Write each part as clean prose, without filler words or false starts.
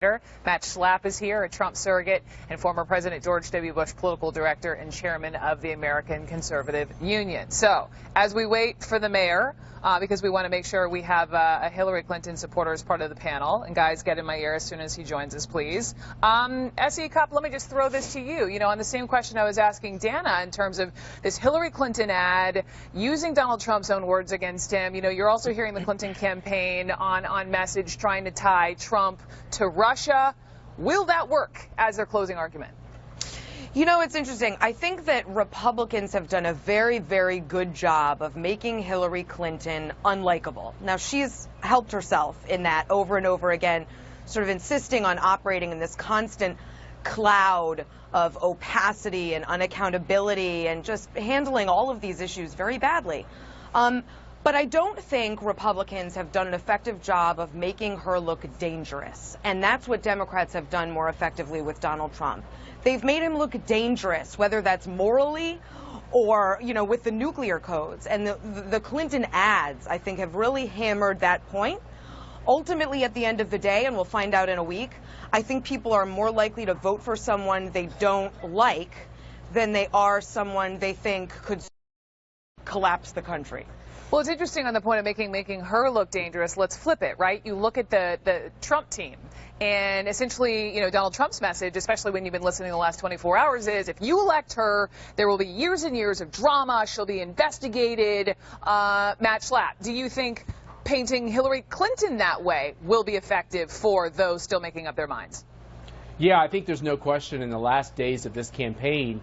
Matt Schlapp is here, a Trump surrogate and former President George W. Bush political director and chairman of the American Conservative Union. So, as we wait for the mayor, because we want to make sure we have a Hillary Clinton supporter as part of the panel, and guys, get in my ear as soon as he joins us, please. S.E. Cup, let me just throw this to you. You know, on the same question I was asking Dana in terms of this Hillary Clinton ad using Donald Trump's own words against him. You know, you're also hearing the Clinton campaign on message trying to tie Trump to Russia. Will that work as their closing argument? You know, it's interesting. I think that Republicans have done a very, very good job of making Hillary Clinton unlikable. Now, she's helped herself in that over and over again, sort of insisting on operating in this constant cloud of opacity and unaccountability and just handling all of these issues very badly. But I don't think Republicans have done an effective job of making her look dangerous. And that's what Democrats have done more effectively with Donald Trump. They've made him look dangerous, whether that's morally or, you know, with the nuclear codes. And the Clinton ads, I think, have really hammered that point. Ultimately, at the end of the day, and we'll find out in a week, I think people are more likely to vote for someone they don't like than they are someone they think could collapse the country. Well, it's interesting on the point of making her look dangerous. Let's flip it, right? You look at the Trump team, and essentially, you know, Donald Trump's message, especially when you've been listening the last 24 hours, is if you elect her, there will be years and years of drama. She'll be investigated. Matt Schlapp, do you think painting Hillary Clinton that way will be effective for those still making up their minds? Yeah, I think there's no question in the last days of this campaign,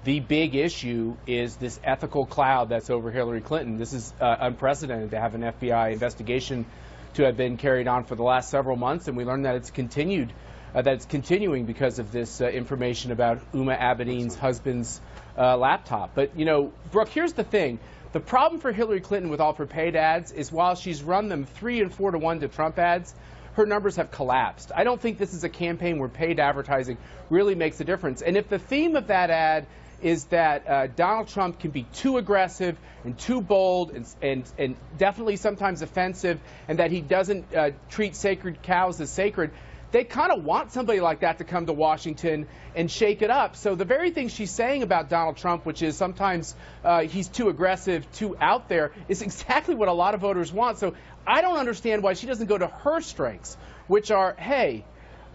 the big issue is this ethical cloud that's over Hillary Clinton. This is unprecedented to have an FBI investigation to have been carried on for the last several months, and we learned that it's continuing because of this information about Uma Abedin's husband's laptop. But, you know, Brooke, here's the thing. The problem for Hillary Clinton with all of her paid ads is while she's run them 3 and 4 to 1 to Trump ads, her numbers have collapsed. I don't think this is a campaign where paid advertising really makes a difference. And if the theme of that ad is that Donald Trump can be too aggressive and too bold and definitely sometimes offensive, and that he doesn't treat sacred cows as sacred, they kind of want somebody like that to come to Washington and shake it up. So the very thing she's saying about Donald Trump, which is sometimes he's too aggressive, too out there, is exactly what a lot of voters want. So I don't understand why she doesn't go to her strengths, which are, hey,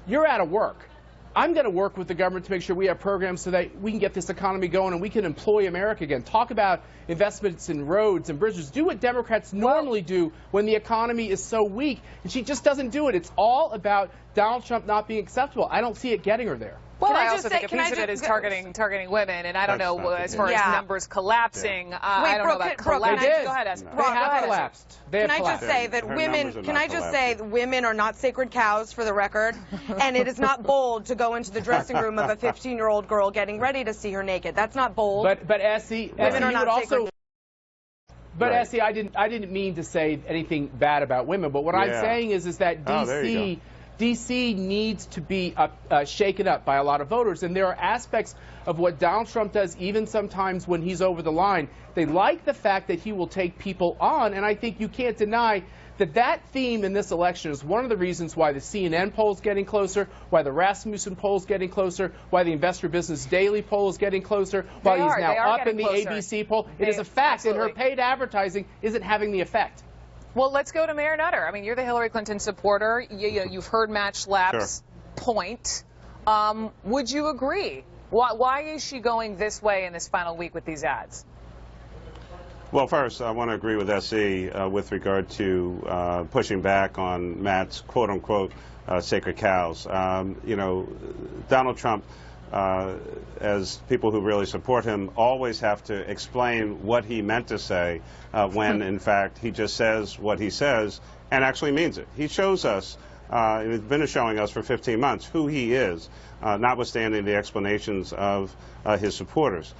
you're out of work. I'm going to work with the government to make sure we have programs so that we can get this economy going and we can employ America again. Talk about investments in roads and bridges. Do what Democrats normally do when the economy is so weak. And she just doesn't do it. It's all about Donald Trump not being acceptable. I don't see it getting her there. Well, I also think a piece of it is targeting women, and I don't know as far as numbers collapsing. I don't know about collapsing. Go ahead, Esther. They have collapsed. Can I just say that women are not sacred cows, for the record, and it is not bold to go into the dressing room of a 15-year-old girl getting ready to see her naked. That's not bold. But Essie, women are not sacred. But Essie, I didn't mean to say anything bad about women. But what I'm saying is that D.C. needs to be shaken up by a lot of voters. And there are aspects of what Donald Trump does, even sometimes when he's over the line. They like the fact that he will take people on. And I think you can't deny that theme in this election is one of the reasons why the CNN poll is getting closer, why the Rasmussen poll is getting closer, why the Investor Business Daily poll is getting closer, why he's now up in the ABC poll. It is a fact, and her paid advertising isn't having the effect. Well, let's go to Mayor Nutter. I mean, you're the Hillary Clinton supporter. You've heard Matt Schlapp's point. Would you agree? Why is she going this way in this final week with these ads? Well, first, I want to agree with S.E. With regard to pushing back on Matt's quote-unquote sacred cows. You know, Donald Trump, as people who really support him, always have to explain what he meant to say when, in fact, he just says what he says and actually means it. He shows us, he's been showing us for 15 months who he is, notwithstanding the explanations of his supporters.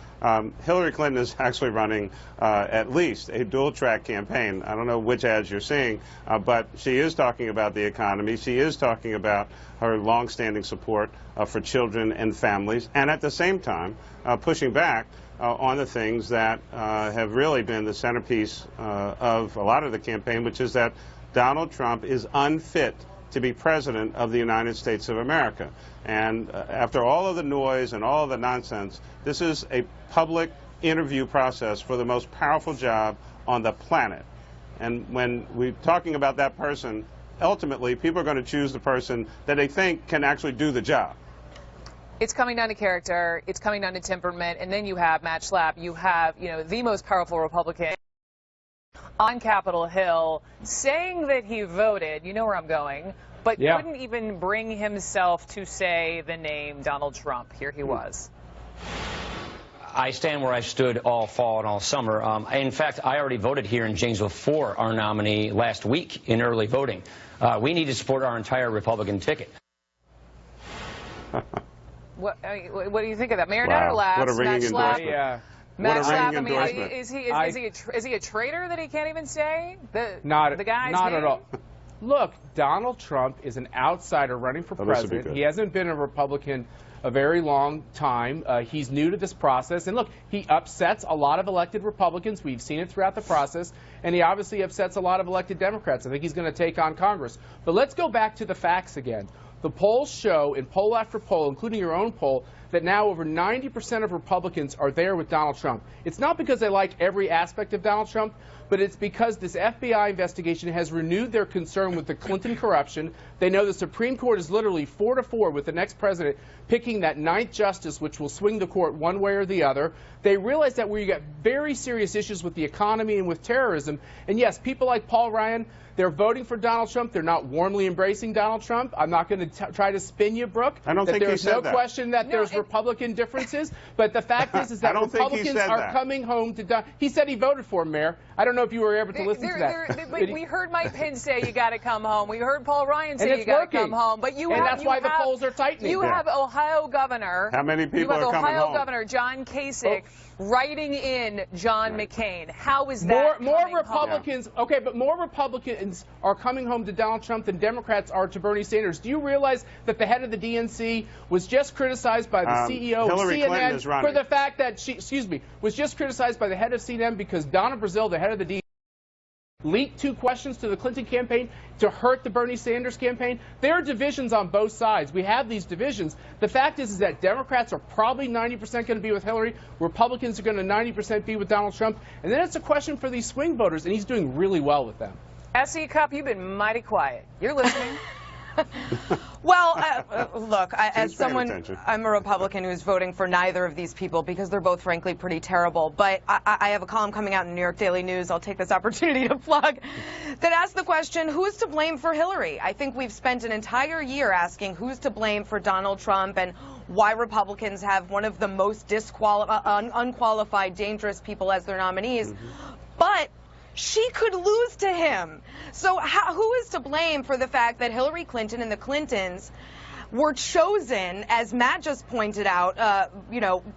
Hillary Clinton is actually running at least a dual-track campaign. I don't know which ads you're seeing, but she is talking about the economy. She is talking about her long-standing support for children and families, and at the same time pushing back on the things that have really been the centerpiece of a lot of the campaign, which is that Donald Trump is unfit to be President of the United States of America. And after all of the noise and all of the nonsense, this is a public interview process for the most powerful job on the planet. And when we're talking about that person, ultimately, people are going to choose the person that they think can actually do the job. It's coming down to character, it's coming down to temperament, and then you have Matt Schlapp, you have, the most powerful Republican on Capitol Hill saying that he voted, you know where I'm going, but couldn't even bring himself to say the name Donald Trump. Here he was. I stand where I stood all fall and all summer. In fact, I already voted here in Janesville for our nominee last week in early voting. We need to support our entire Republican ticket. What do you think of that? Mayor Wow. Natter laughs. What a ringing endorsement. Matt What a Schlapp, ringing endorsement. Is he a traitor that he can't even say the guy's not name? at all. Look, Donald Trump is an outsider running for president. He hasn't been a Republican a very long time. He's new to this process. And look, he upsets a lot of elected Republicans. We've seen it throughout the process. And he obviously upsets a lot of elected Democrats. I think he's going to take on Congress. But let's go back to the facts again. The polls show, in poll after poll, including your own poll, that now over 90% of Republicans are there with Donald Trump. It's not because they like every aspect of Donald Trump, but it's because this FBI investigation has renewed their concern with the Clinton corruption. They know the Supreme Court is literally 4-4 with the next president picking that 9th justice, which will swing the court one way or the other. They realize that we got very serious issues with the economy and with terrorism. And yes, people like Paul Ryan, they're voting for Donald Trump. They're not warmly embracing Donald Trump. I'm not going to try to spin you, Brooke. I don't think he said that. There's no question that there's Republican differences. But the fact is that Republicans are coming home to he said he voted for him, Mayor. I don't know if you were able to listen to that. But we heard Mike Pence say you got to come home. We heard Paul Ryan say you got to come home. But that's why the polls are tightening. You have Ohio Governor. How many people are coming home? Ohio Governor John Kasich writing in John McCain. How is that more Republicans? Home? Okay, but more Republicans are coming home to Donald Trump than Democrats are to Bernie Sanders. Do you realize that the head of the DNC was just criticized by the CEO of CNN for the fact that she, was just criticized by the head of CNN because Donna Brazile, the head of the DNC, leaked 2 questions to the Clinton campaign to hurt the Bernie Sanders campaign? There are divisions on both sides. We have these divisions. The fact is that Democrats are probably 90% going to be with Hillary. Republicans are going to 90% be with Donald Trump. And then it's a question for these swing voters, and he's doing really well with them. S.E. Cup, you've been mighty quiet. You're listening. Well, look, as someone, I'm a Republican who's voting for neither of these people because they're both, frankly, pretty terrible. But I have a column coming out in New York Daily News, I'll take this opportunity to plug, that asks the question, who's to blame for Hillary? I think we've spent an entire year asking who's to blame for Donald Trump and why Republicans have one of the most unqualified, dangerous people as their nominees. But she could lose to him. So who is to blame for the fact that Hillary Clinton and the Clintons were chosen, as Matt just pointed out,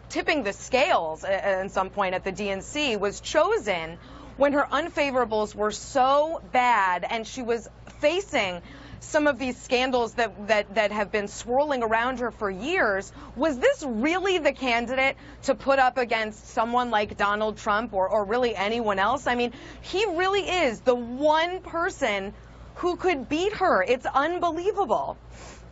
tipping the scales at some point at the DNC, was chosen when her unfavorables were so bad and she was facing some of these scandals that have been swirling around her for years. Was this really the candidate to put up against someone like Donald Trump or really anyone else? I mean, he really is the one person who could beat her. It's unbelievable.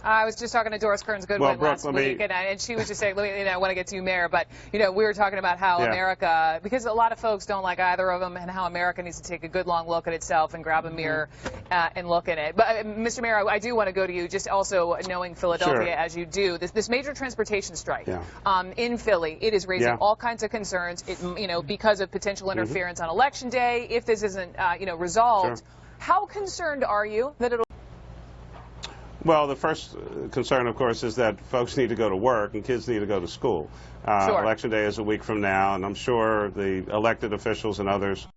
I was just talking to Doris Kearns Goodwin last week, and she was just saying, I want to get to you, Mayor, but, we were talking about how America, because a lot of folks don't like either of them, and how America needs to take a good long look at itself and grab a mirror and look in it. But, Mr. Mayor, I do want to go to you, just also knowing Philadelphia as you do. This major transportation strike in Philly, it is raising all kinds of concerns, because of potential interference on Election Day, if this isn't, resolved. How concerned are you that it'll... Well, the first concern, of course, is that folks need to go to work and kids need to go to school. Election Day is a week from now, and I'm sure the elected officials and others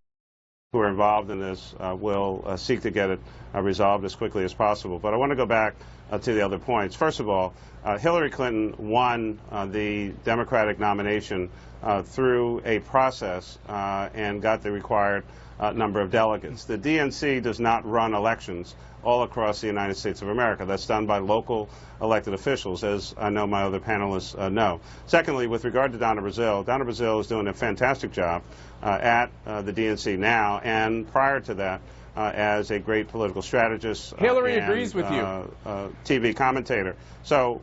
who are involved in this will seek to get it resolved as quickly as possible. But I want to go back to the other points. First of all, Hillary Clinton won the Democratic nomination through a process and got the required number of delegates. The DNC does not run elections all across the United States of America. That's done by local elected officials, as I know my other panelists know. Secondly, with regard to Donna Brazile is doing a fantastic job at the DNC now, and prior to that, as a great political strategist. Hillary and, agrees with you. TV commentator. So,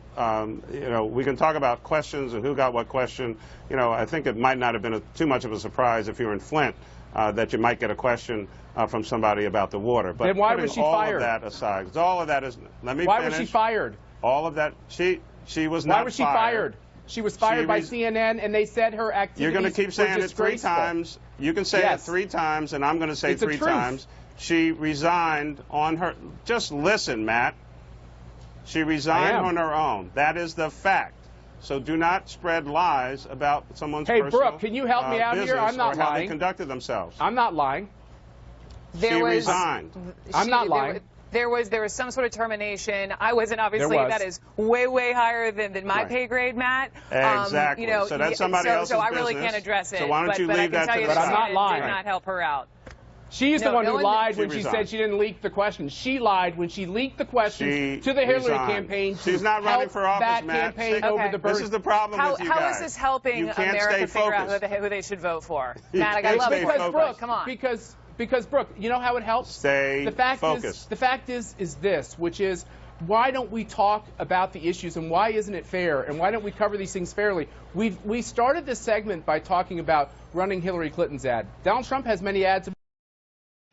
you know, we can talk about questions and who got what question. You know, I think it might not have been too much of a surprise if you were in Flint that you might get a question from somebody about the water. But then why was she fired? All of that aside, 'cause all of that is. Let me Why finish. was she fired? All of that. She was not fired. Why was she fired? She was fired by CNN, and they said her activities You're going to keep saying it 3 disgraceful. times. You can say it 3 times, and I'm going to say It's the 3 truth. times. She resigned on her. Just listen, Matt. She resigned on her own. That is the fact. So do not spread lies about someone's personal Brooke, can you help me out here? I'm not or how they lying. conducted themselves. I'm not lying. She resigned. I'm not lying. There was some sort of termination. I wasn't, obviously. There was. That is way higher than my pay grade, Matt. Exactly. You know, so that's somebody else's So I really business. can't address it. So why don't you but leave I can that tell to you the that side. But I'm not lying. did not help her out. She's the one who lied when she resigned. said she didn't leak the question. She lied when she leaked the questions to the Hillary resigned. campaign. She's not running for office, that Matt. campaign Okay. over the burden. This is the problem with you guys. How is this helping You can't America stay figure out focused. who they should vote for? You Matt, I can't love stay it. focused. Brooke, Come on. Because Brooke, you know how it helps? Stay focused. The fact is this, which is, why don't we talk about the issues, and why isn't it fair, and why don't we cover these things fairly? We started this segment by talking about running Hillary Clinton's ad. Donald Trump has many ads about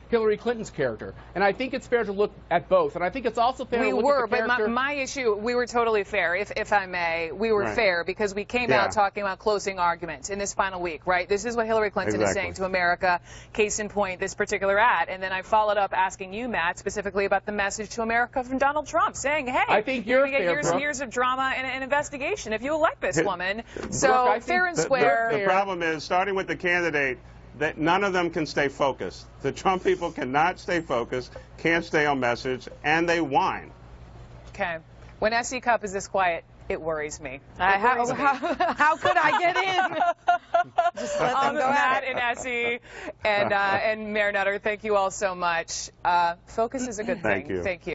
Hillary Clinton's character, and I think it's fair to look at both, and I think it's also fair to look at the character. But my issue, we were totally fair, if I may. We were fair because we came out talking about closing arguments in this final week, right? This is what Hillary Clinton is saying to America, case in point, this particular ad. And then I followed up asking you, Matt, specifically about the message to America from Donald Trump, saying, hey, I think you're going to get fair, years and Brooke. years of drama and investigation if you elect this woman. So Brooke, fair and square. The problem is, starting with the candidate, that none of them can stay focused. The Trump people cannot stay focused, can't stay on message, and they whine. Okay. When SE Cup is this quiet, it worries me. How could I get in? Just let them go Matt at it. and Essie and Mayor Nutter, thank you all so much. Focus is a good thing. Thank you. Thank you.